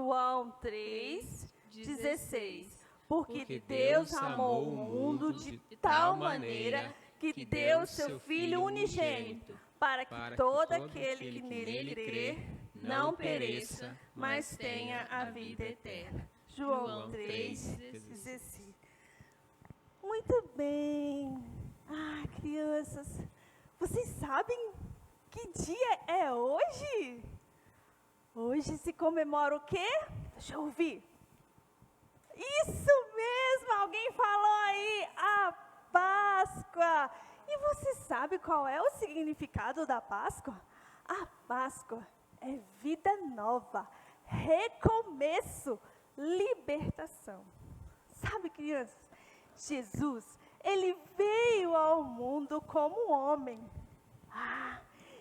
João 3:16. Porque Deus amou o mundo de tal maneira que deu seu Filho unigênito, para que todo aquele que nele crê não pereça, mas tenha a vida eterna. João 3:16. Muito bem. Crianças, vocês sabem que dia é hoje? Hoje se comemora o quê? Deixa eu ouvir. Isso mesmo, alguém falou aí, a Páscoa. E você sabe qual é o significado da Páscoa? A Páscoa é vida nova, recomeço, libertação. Sabe, crianças, Jesus, ele veio ao mundo como homem.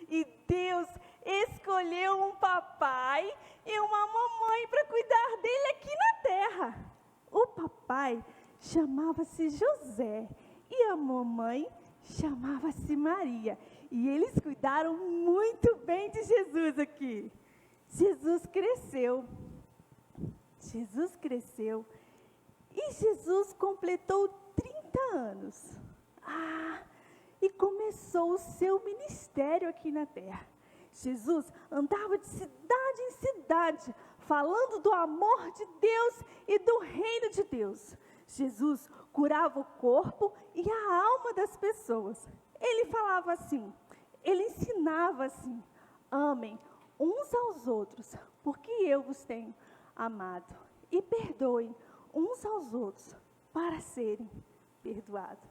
E Deus escolheu um papai e uma mamãe para cuidar dele aqui na terra. O papai chamava-se José e a mamãe chamava-se Maria. E eles cuidaram muito bem de Jesus aqui. Jesus cresceu e Jesus completou 30 anos. E começou o seu ministério aqui na terra. Jesus andava de cidade em cidade, falando do amor de Deus e do reino de Deus. Jesus curava o corpo e a alma das pessoas. Ele falava assim, ele ensinava assim: amem uns aos outros, porque eu vos tenho amado. E perdoem uns aos outros, para serem perdoados.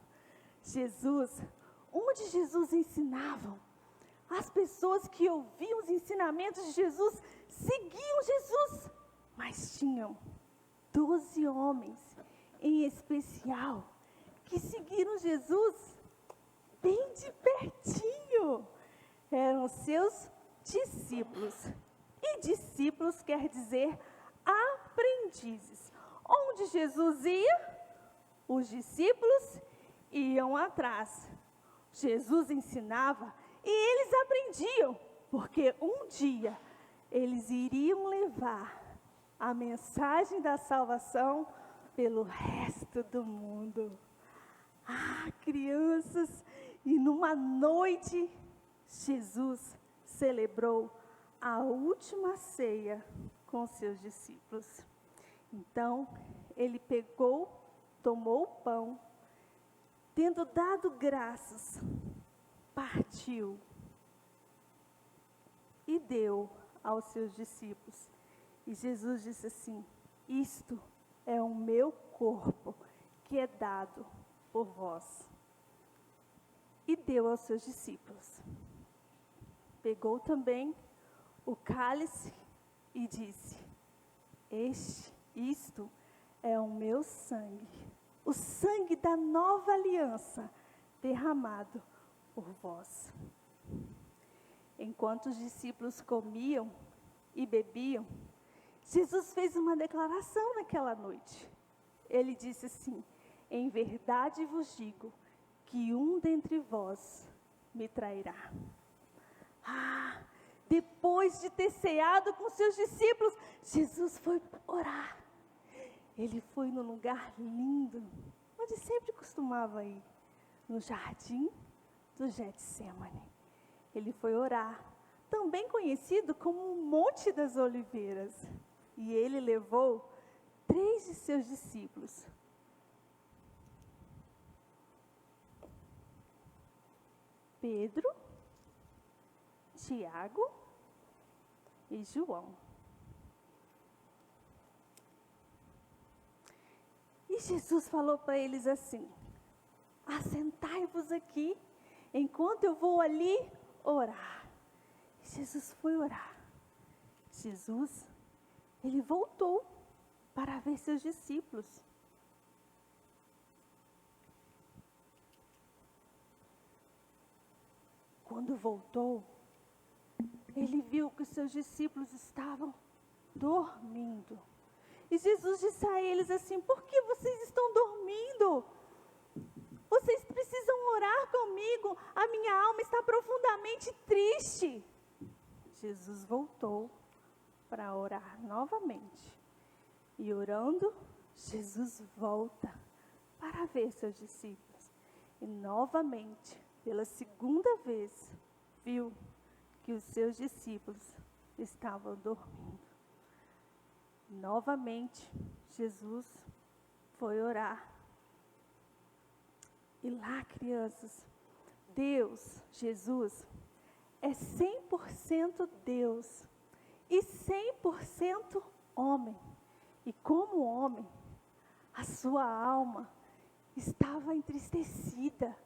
Onde Jesus ensinava, as pessoas que ouviam os ensinamentos de Jesus seguiam Jesus, mas tinham 12 homens em especial que seguiram Jesus bem de pertinho. Eram seus discípulos. E discípulos quer dizer aprendizes. Onde Jesus ia, os discípulos iam atrás. Jesus ensinava e eles aprendiam, porque um dia eles iriam levar a mensagem da salvação pelo resto do mundo. Crianças, e numa noite, Jesus celebrou a última ceia com seus discípulos. Então, ele tomou o pão, tendo dado graças, partiu e deu aos seus discípulos. E Jesus disse assim: isto é o meu corpo, que é dado por vós. E deu aos seus discípulos. Pegou também o cálice e disse: isto é o meu sangue, o sangue da nova aliança, derramado por vós. Enquanto os discípulos comiam e bebiam, Jesus fez uma declaração naquela noite. Ele disse assim: em verdade vos digo, que um dentre vós me trairá. Depois de ter ceado com seus discípulos, Jesus foi orar. Ele foi num lugar lindo, onde sempre costumava ir, no jardim do Getsemane. Ele foi orar, também conhecido como o Monte das Oliveiras. E ele levou 3 de seus discípulos. Pedro, Tiago e João. E Jesus falou para eles assim: assentai-vos aqui, enquanto eu vou ali orar. Jesus foi orar. Ele voltou para ver seus discípulos. Quando voltou, ele viu que os seus discípulos estavam dormindo. E Jesus disse a eles assim: por que vocês estão dormindo? Vocês precisam orar comigo, a minha alma está profundamente triste. Jesus voltou para orar novamente. E orando, Jesus volta para ver seus discípulos. E novamente, pela segunda vez, viu que os seus discípulos estavam dormindo. Novamente, Jesus foi orar. E lá, crianças, Deus, Jesus, é 100% Deus e 100% homem. E como homem, a sua alma estava entristecida,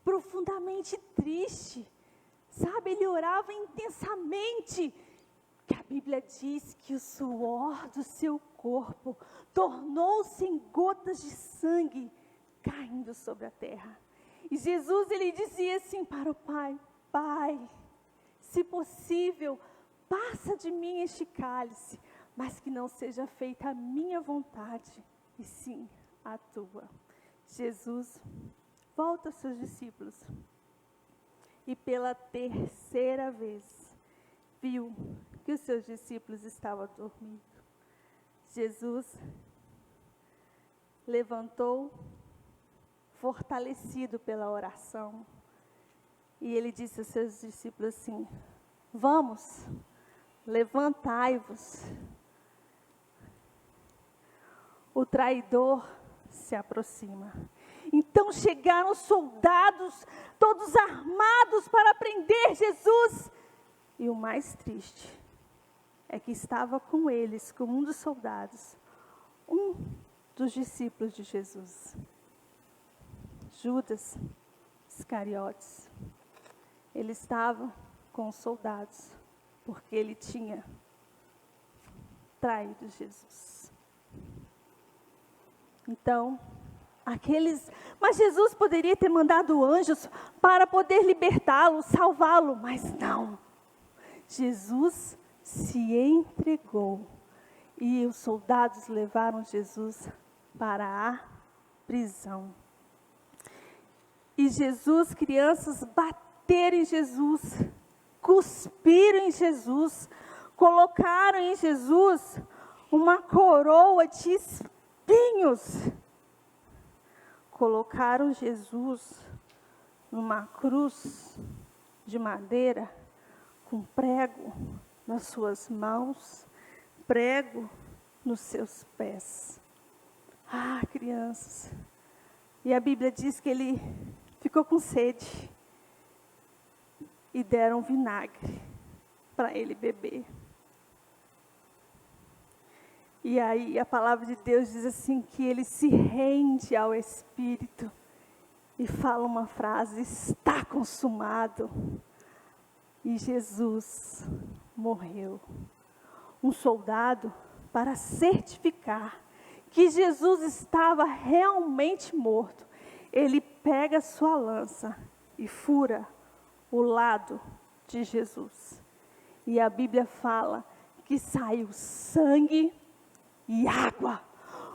profundamente triste. Sabe, ele orava intensamente, que a Bíblia diz que o suor do seu corpo tornou-se em gotas de sangue caindo sobre a terra. E Jesus, ele dizia assim para o Pai: Pai, se possível, passa de mim este cálice, mas que não seja feita a minha vontade, e sim a tua. Jesus volta aos seus discípulos e pela terceira vez viu que os seus discípulos estavam dormindo. Jesus levantou, fortalecido pela oração, e ele disse aos seus discípulos assim: vamos, levantai-vos. O traidor se aproxima. Então chegaram soldados, todos armados para prender Jesus. E o mais triste é que estava com eles, com um dos soldados, um dos discípulos de Jesus, Judas Iscariotes. Ele estava com os soldados, porque ele tinha traído Jesus. Então, mas Jesus poderia ter mandado anjos para poder libertá-lo, salvá-lo, mas não. Jesus se entregou e os soldados levaram Jesus para a prisão. E Jesus, crianças, bateram em Jesus, cuspiram em Jesus, colocaram em Jesus uma coroa de espinhos. Colocaram Jesus numa cruz de madeira, com prego nas suas mãos, prego nos seus pés. Ah, crianças. E a Bíblia diz que ele ficou com sede e deram vinagre para ele beber. E aí a palavra de Deus diz assim que ele se rende ao Espírito e fala uma frase: está consumado. E Jesus morreu. Um soldado, para certificar que Jesus estava realmente morto, ele pega sua lança e fura o lado de Jesus. E a Bíblia fala que saiu sangue e água.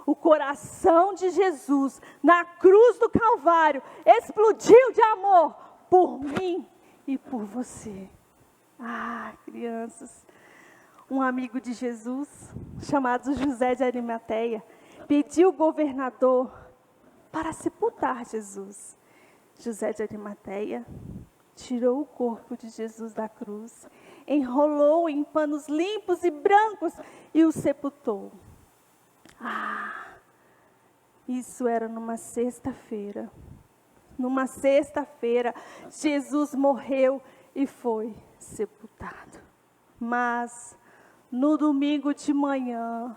O coração de Jesus na cruz do Calvário explodiu de amor por mim e por você. Ah, crianças, um amigo de Jesus, chamado José de Arimateia, pediu ao governador para sepultar Jesus. José de Arimateia tirou o corpo de Jesus da cruz, enrolou em panos limpos e brancos e o sepultou. Ah, isso era numa sexta-feira. Numa sexta-feira, Jesus morreu e foi sepultado. Mas no domingo de manhã,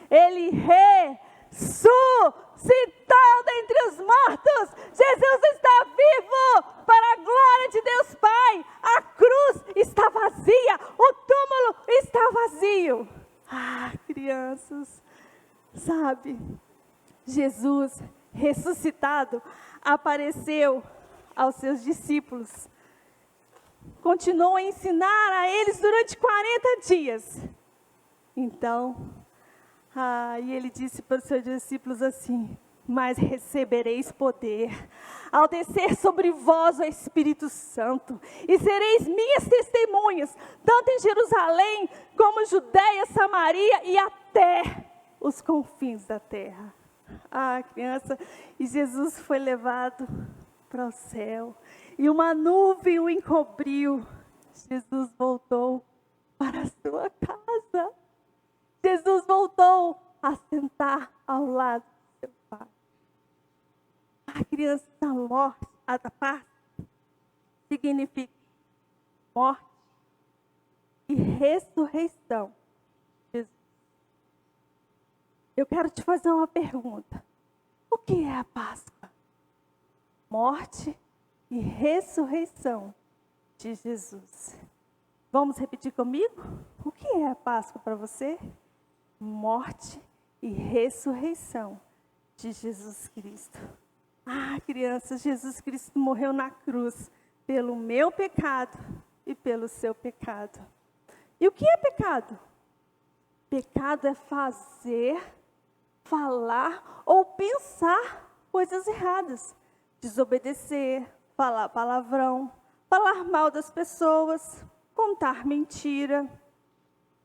ele ressuscitou dentre os mortos. Jesus está vivo, para a glória de Deus Pai. A cruz está vazia, o túmulo está vazio. Ah, crianças, sabe, Jesus ressuscitado apareceu aos seus discípulos, continuou a ensinar a eles durante 40 dias. Então, e ele disse para os seus discípulos assim: mas recebereis poder ao descer sobre vós o Espírito Santo, e sereis minhas testemunhas, tanto em Jerusalém, como Judeia, Samaria e até os confins da terra. Criança, e Jesus foi levado para o céu, e uma nuvem o encobriu. Jesus voltou para a sua casa. Jesus voltou a sentar ao lado do seu Pai. A criança, a morte, a paz, significa morte e ressurreição. Jesus. Eu quero te fazer uma pergunta. O que é a Páscoa? Morte e ressurreição de Jesus. Vamos repetir comigo? O que é a Páscoa para você? Morte e ressurreição de Jesus Cristo. Crianças, Jesus Cristo morreu na cruz pelo meu pecado e pelo seu pecado. E o que é pecado? Pecado é fazer, falar ou pensar coisas erradas. Desobedecer, falar palavrão, falar mal das pessoas, contar mentira.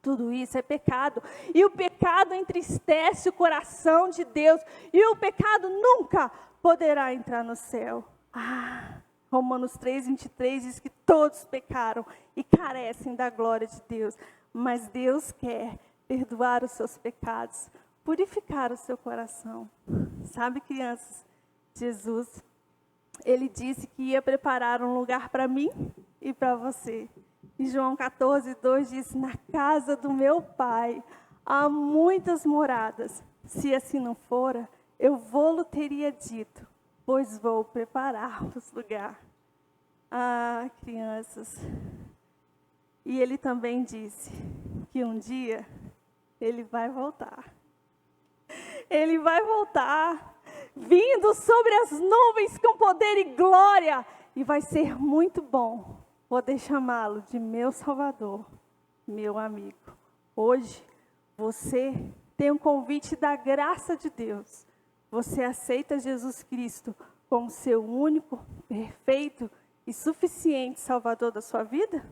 Tudo isso é pecado. E o pecado entristece o coração de Deus. E o pecado nunca poderá entrar no céu. Romanos 3:23 diz que todos pecaram e carecem da glória de Deus. Mas Deus quer perdoar os seus pecados, purificar o seu coração. Sabe, crianças, Jesus, Ele disse que ia preparar um lugar para mim e para você. E João 14:2 diz: na casa do meu Pai há muitas moradas. Se assim não fora, eu vou-lo teria dito, pois vou preparar-vos lugar. Crianças. E Ele também disse que um dia Ele vai voltar. Ele vai voltar, vindo sobre as nuvens com poder e glória. E vai ser muito bom poder chamá-lo de meu Salvador, meu amigo. Hoje, você tem um convite da graça de Deus. Você aceita Jesus Cristo como seu único, perfeito e suficiente Salvador da sua vida?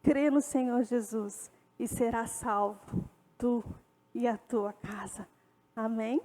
Crê no Senhor Jesus e será salvo, tu e a tua casa. Amém?